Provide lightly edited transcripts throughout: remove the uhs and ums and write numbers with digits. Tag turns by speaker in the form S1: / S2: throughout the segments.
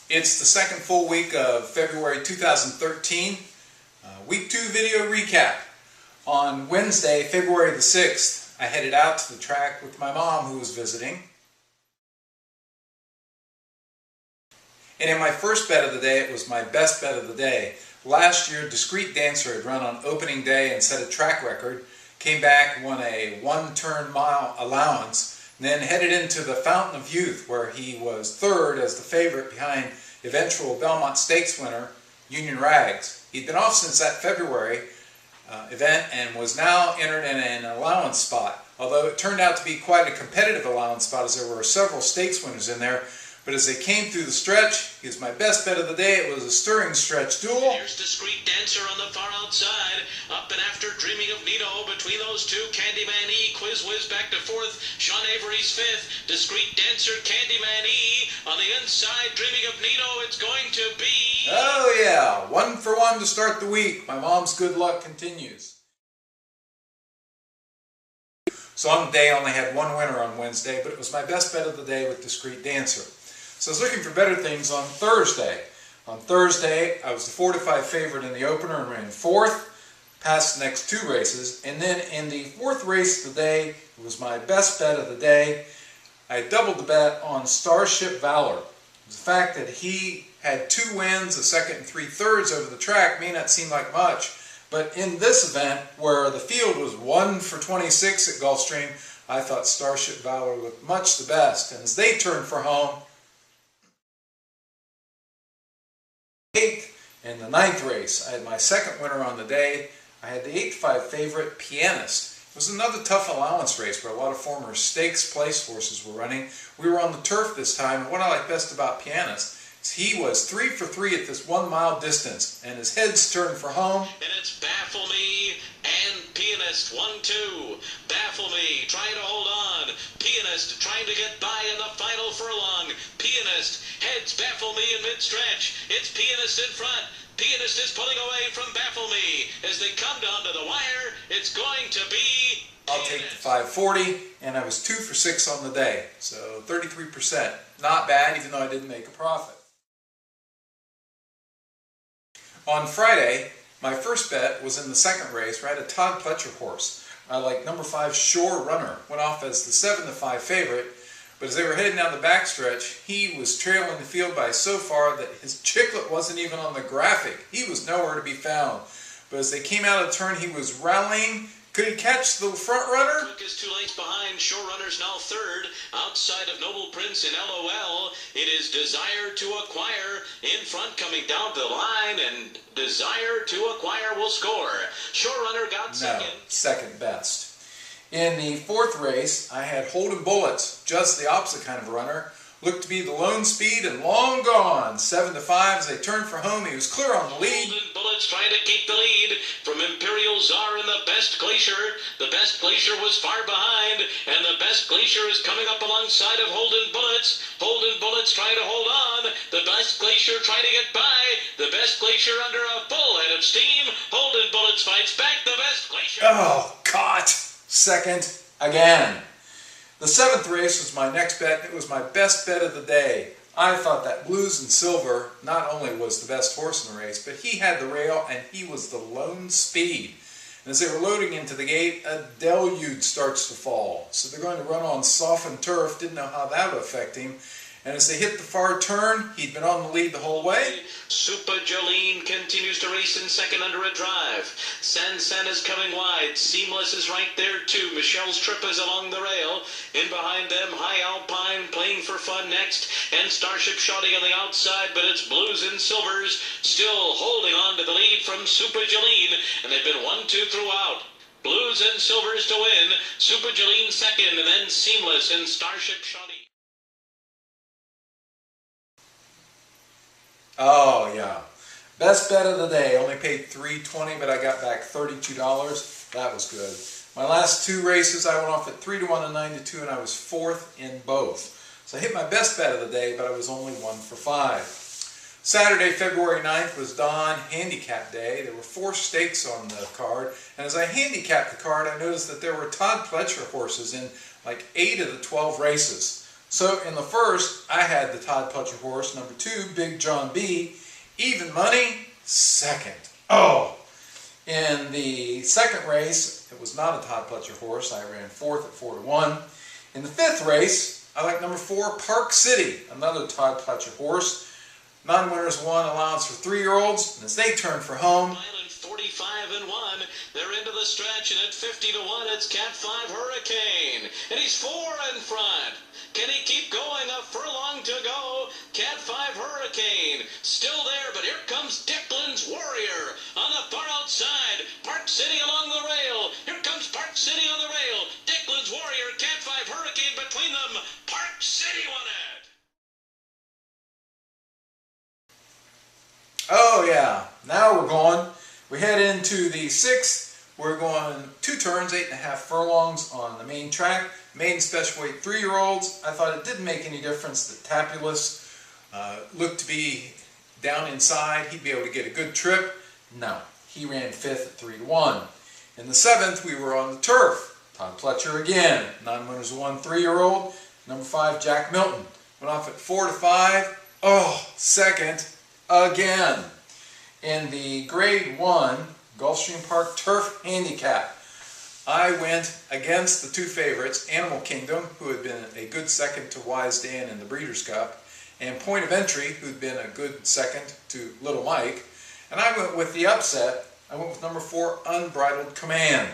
S1: It's the second full week of February 2013, week 2 video recap. On Wednesday, February the 6th, I headed out to the track with my mom who was visiting. And in my first bet of the day, it was my best bet of the day. Last year, Discreet Dancer had run on opening day and set a track record, came back, won a 1-turn mile allowance, and then headed into the Fountain of Youth, where he was third as the favorite behind eventual Belmont Stakes winner, Union Rags. He'd been off since that February event and was now entered in an allowance spot, although it turned out to be quite a competitive allowance spot as there were several stakes winners in there. But as they came through the stretch, he was my best bet of the day. It was a stirring stretch duel.
S2: Here's Discreet Dancer on the far outside. Up and after Dreaming of Nito. Between those two, Candyman E. Quiz Whiz back to fourth. Sean Avery's fifth. Discreet Dancer, Candyman E. On the inside, Dreaming of Nito. It's going to be...
S1: Oh yeah, 1 for 1 to start the week. My mom's good luck continues. So on the day, I only had one winner on Wednesday, but it was my best bet of the day with Discreet Dancer. So I was looking for better things on Thursday. On Thursday, I was the 4-5 favorite in the opener and ran fourth, passed the next 2 races, and then in the 4th race of the day, it was my best bet of the day. I doubled the bet on Starship Valor. The fact that he had 2 wins, a second and 3/3 over the track may not seem like much, but in this event, where the field was 1 for 26 at Gulfstream, I thought Starship Valor looked much the best. And as they turned for home, in the 9th race, I had my second winner on the day. I had the 8-5 favorite, Pianist. It was another tough allowance race where a lot of former stakes place horses were running. We were on the turf this time, and what I like best about Pianist is he was 3 for 3 at this 1 mile distance, and his head's turned for home.
S2: And it's Baffle Me and Pianist, 1-2. Baffle Me trying to hold on. Pianist trying to get by in the final furlong. Pianist heads Baffle Me in mid-stretch. It's Pianist in front. Pianist is pulling away from Baffle Me. As they come down to the wire, it's going to be...
S1: I'll take the 540, and I was 2 for 6 on the day, so 33%. Not bad, even though I didn't make a profit. On Friday, my first bet was in the 2nd race, where I had a Todd Pletcher horse. I like number 5 Shore Runner, went off as the 7-5 favorite, but as they were heading down the backstretch, he was trailing the field by so far that his chiclet wasn't even on the graphic. He was nowhere to be found. But as they came out of the turn, he was rallying. Could he catch the front runner?
S2: Cook is 2 lengths behind. Shore Runner's now 3rd. Outside of Noble Prince in LOL, it is Desire to Acquire in front coming down the line, and Desire to Acquire will score. Shore Runner got second.
S1: No, second best. In the 4th race, I had Holden Bullets, just the opposite kind of runner. Looked to be the lone speed and long gone. 7-5 as they turned for home. He was clear on the lead.
S2: Holden Bullets trying to keep the lead from Imperial Czar and the Best Glacier. The Best Glacier was far behind, and the Best Glacier is coming up alongside of Holden Bullets. Holden Bullets trying to hold on. The Best Glacier trying to get by. The Best Glacier under a full head of steam. Holden Bullets fights back. The Best Glacier.
S1: Oh, caught. Second again. The 7th race was my next bet. It was my best bet of the day. I thought that Blues and Silver not only was the best horse in the race, but he had the rail and he was the lone speed. And as they were loading into the gate, a deluge starts to fall. So they're going to run on softened turf. Didn't know how that would affect him. And as they hit the far turn, he'd been on the lead the whole way.
S2: Super Jolene continues to race in second under a drive. San is coming wide. Seamless is right there too. Michelle's Trip is along the rail. In behind them, High Alpine playing for fun next. And Starship Shawty on the outside, but it's Blues and Silvers still holding on to the lead from Super Jolene. And they've been 1-2 throughout. Blues and Silvers to win. Super Jolene second, and then Seamless and Starship Shawty.
S1: Oh, yeah. Best bet of the day. Only paid $3.20, but I got back $32. That was good. My last 2 races, I went off at 3-1 and 9-2, and I was 4th in both. So I hit my best bet of the day, but I was only 1 for 5. Saturday, February 9th was Dawn Handicap Day. There were 4 stakes on the card, and as I handicapped the card, I noticed that there were Todd Pletcher horses in like 8 of the 12 races. So in the first, I had the Todd Pletcher horse, number 2, Big John B, even money, second. Oh! In the second race, it was not a Todd Pletcher horse. I ran 4th at 4-1. In the 5th race, I like number 4, Park City, another Todd Pletcher horse. Non-winners won, allowance for 3-year-olds, and as they turn for home,
S2: 45-1, they're into the stretch, and at 50-1, it's Cat 5 Hurricane, and he's 4 in front. Can he keep going? A furlong to go. Cat 5 Hurricane still there, but here comes Dicklin's Warrior on the far outside. Park City along the rail. Here comes Park City on the rail. Dicklin's Warrior, Cat 5 Hurricane between them. Park City won it.
S1: oh yeah, now we're going. We head into the 6th. We're going 2 turns, 8.5 furlongs on the main track. Maiden special weight 3-year-olds. I thought it didn't make any difference that Tapulous looked to be down inside. He'd be able to get a good trip. No, he ran 5th at 3-1. In the 7th, we were on the turf. Todd Pletcher again. Non-winners won 3-year-old. Number 5, Jack Milton. Went off at 4-5. Oh, second again. In the Grade 1 Gulfstream Park Turf Handicap, I went against the 2 favorites, Animal Kingdom, who had been a good second to Wise Dan in the Breeders' Cup, and Point of Entry, who'd been a good second to Little Mike. And I went with the upset. I went with number 4, Unbridled Command.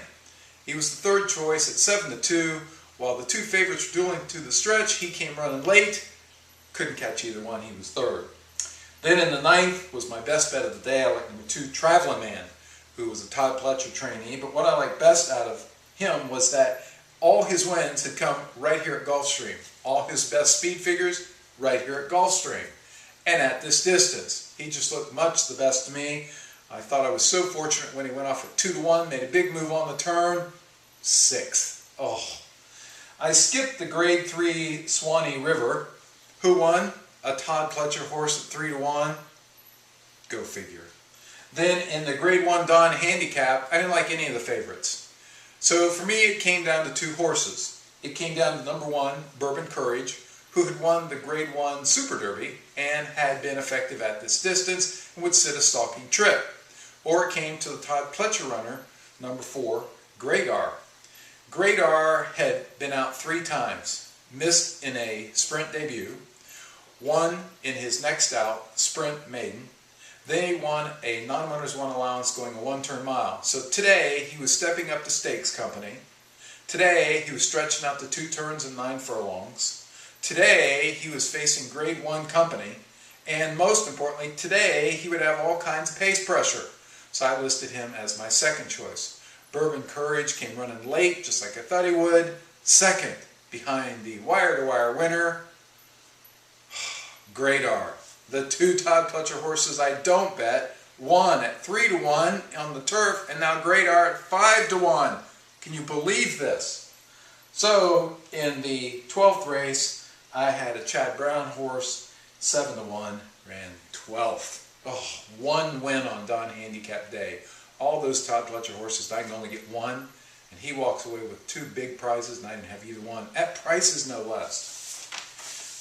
S1: He was the 3rd choice at 7-2. While the 2 favorites were dueling to the stretch, he came running late. Couldn't catch either one. He was 3rd. Then in the 9th was my best bet of the day. I like number 2, Traveling Man, who was a Todd Pletcher trainee. But what I liked best out of him was that all his wins had come right here at Gulfstream. All his best speed figures right here at Gulfstream. And at this distance. He just looked much the best to me. I thought I was so fortunate when he went off at 2-1, made a big move on the turn. 6th. Oh. I skipped the Grade 3 Swanee River. Who won? A Todd Pletcher horse at 3-1. Go figure. Then in the Grade 1 Don Handicap, I didn't like any of the favorites. So for me, it came down to 2 horses. It came down to number 1, Bourbon Courage, who had won the Grade 1 Super Derby and had been effective at this distance and would sit a stalking trip. Or it came to the Todd Pletcher runner, number 4, Gradar. Gradar had been out 3 times, missed in a sprint debut, won in his next out, sprint maiden. Then he won a non-winners one allowance going a 1-turn mile. So today he was stepping up to stakes company. Today he was stretching out to 2 turns and 9 furlongs. Today he was facing Grade 1 company. And most importantly, today he would have all kinds of pace pressure. So I listed him as my 2nd choice. Bourbon Courage came running late, just like I thought he would. 2nd, behind the wire-to-wire winner, Gradar. The 2 Todd Pletcher horses I don't bet, won at 3-1 on the turf, and now Gradar at 5-1. Can you believe this? So in the 12th race, I had a Chad Brown horse, 7-1, ran 12th. Oh, 1 win on Don Handicap Day. All those Todd Pletcher horses, I can only get 1, and he walks away with 2 big prizes, and I didn't have either one, at prices no less.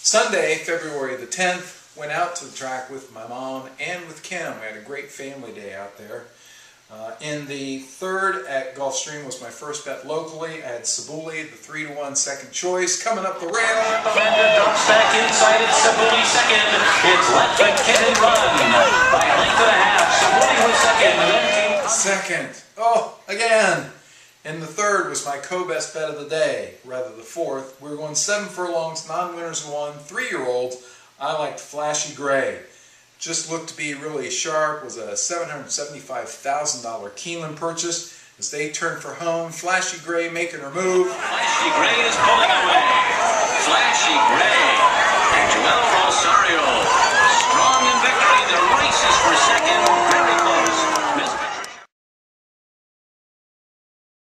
S1: Sunday, February the 10th, went out to the track with my mom and with Kim. We had a great family day out there. In the 3rd at Gulfstream was my first bet locally. I had Sabuli, the 3-1 2nd choice, coming up the rail.
S2: Commander drops back inside. It's Sabuli 2nd. It's left to Kid and Run by a length and a half. Sabuli was 2nd. Then came
S1: 2nd. Oh, again. In the 3rd was my co-best bet of the day, rather the 4th. We were going 7 furlongs, non-winners won, 3-year-olds. I liked Flashy Gray. Just looked to be really sharp. Was a $775,000 Keeneland purchase. As they turn for home, Flashy Gray making her move.
S2: Flashy Gray is pulling away. Flashy Gray. Joel Rosario. Strong in victory. The race is for 2nd. Very close.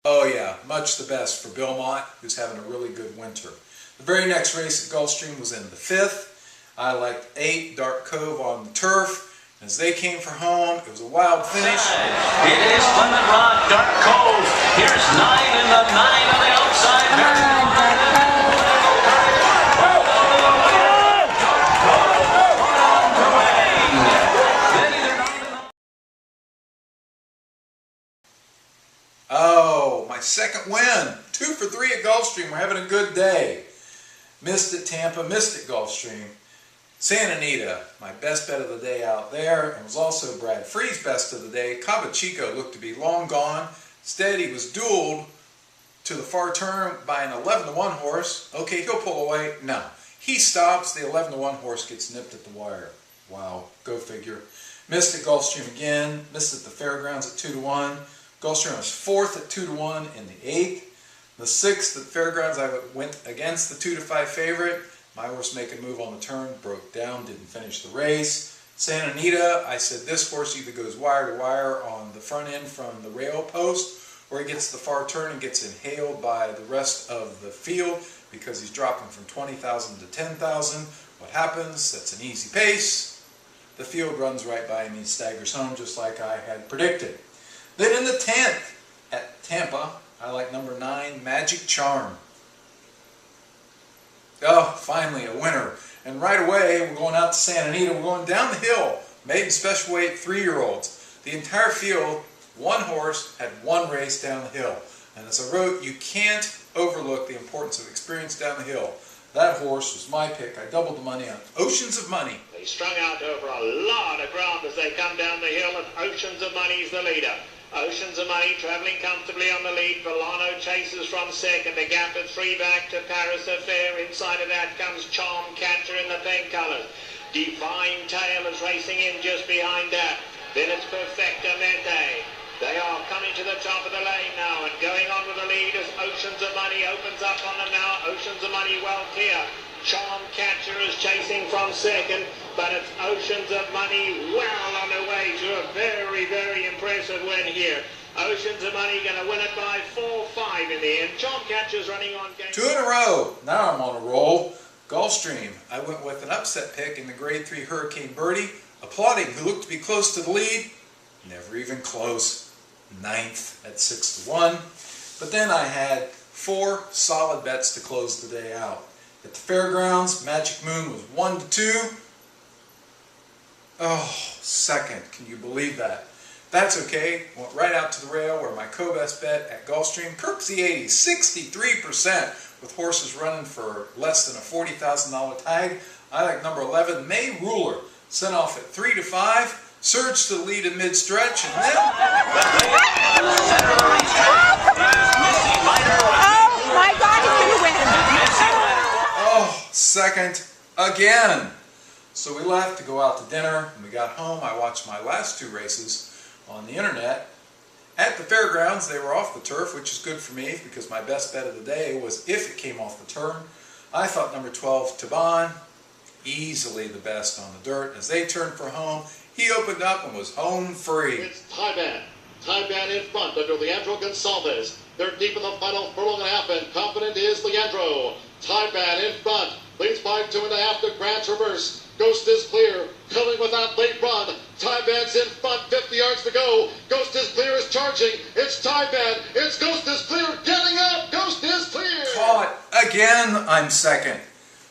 S1: Oh yeah, much the best for Bill Mott, who's having a really good winter. The very next race at Gulfstream was in the 5th. I liked 8, Dark Cove on the turf. As they came for home, it was a wild finish.
S2: It is Lemon Rock, Dark Cove. Here's 9 and the 9 on the outside.
S1: second win. 2 for 3 at Gulfstream. We're having a good day. Missed at Tampa, missed at Gulfstream. Santa Anita, my best bet of the day out there, and was also Brad Free's best of the day. Cabo Chico looked to be long gone. Instead, he was dueled to the far turn by an 11-to-1 horse. Okay, he'll pull away. No. He stops. The 11-to-1 horse gets nipped at the wire. Wow, go figure. Missed at Gulfstream again. Missed at the Fairgrounds at 2-to-1. Gulfstream was 4th at 2-to-1 in the 8th. The 6th at Fairgrounds, I went against the 2-to-5 favorite. My horse making a move on the turn, broke down, didn't finish the race. Santa Anita, I said this horse either goes wire to wire on the front end from the rail post, or he gets the far turn and gets inhaled by the rest of the field because he's dropping from 20,000 to 10,000. What happens? That's an easy pace. The field runs right by him, he staggers home just like I had predicted. Then in the 10th at Tampa, I like number 9, Magic Charm. Oh, finally a winner. And right away, we're going out to Santa Anita. We're going down the hill. Maiden special weight 3-year-olds. The entire field, one horse, had one race down the hill. And as I wrote, you can't overlook the importance of experience down the hill. That horse was my pick. I doubled the money on Oceans of Money.
S3: They strung out over a lot of ground as they come down the hill, and Oceans of Money is the leader. Oceans of Money travelling comfortably on the lead. Volano chases from second. A gap of 3 back to Paris Affair. Inside of that comes Charm Catcher in the pink colours. Divine Tail is racing in just behind that. Then it's Perfectamente. They are coming to the top of the lane now and going on with the lead as Oceans of Money opens up on them now. Oceans of Money well clear. Charm Catcher is chasing from second, but it's Oceans of Money well on the way to a very, very impressive win here. Oceans of Money going to win it by 4-5 in the end. Charm Catcher's running on game.
S1: 2 in a row. Now I'm on a roll. Gulfstream. I went with an upset pick in the Grade 3 Hurricane Birdie. Applauding, who looked to be close to the lead. Never even close. 9th at 6-to-1. But then I had 4 solid bets to close the day out. At the Fairgrounds, Magic Moon was 1-2. Oh, second. Can you believe that? That's okay. Went right out to the rail where my co-best bet at Gulfstream, Kirksey 80, 63% with horses running for less than a $40,000 tag. I like number 11, May Ruler, sent off at 3-to-5. Surged to the lead in mid-stretch, and then...
S4: Oh my God, he's going to win!
S1: Oh, second again. So we left to go out to dinner. When we got home, I watched my last 2 races on the internet. At the Fairgrounds, they were off the turf, which is good for me because my best bet of the day was if it came off the turn. I thought number 12, Taban, easily the best on the dirt. As they turned for home, he opened up and was home free.
S5: It's Tyban. Tyban in front under Leandro Gonsalves. They're deep in the final furlong and a half, and confident is Leandro. Tyban in front. Leads by 2.5 to Grand Traverse. Ghost is clear. Coming with that late run. Tyban's in front. 50 yards to go. Ghost is clear is charging. It's Tyban. It's Ghost is clear. Getting up. Ghost is clear.
S1: Caught again. I'm second.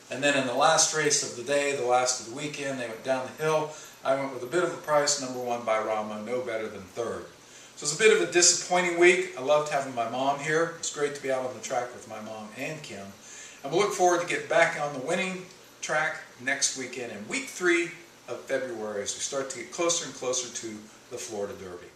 S1: And then in the last race of the day, the last of the weekend, they went down the hill. I went with a bit of a price, number 1 by Rama, no better than 3rd. So it's a bit of a disappointing week. I loved having my mom here. It's great to be out on the track with my mom and Kim. And we'll look forward to get back on the winning track next weekend in week 3 of February as we start to get closer and closer to the Florida Derby.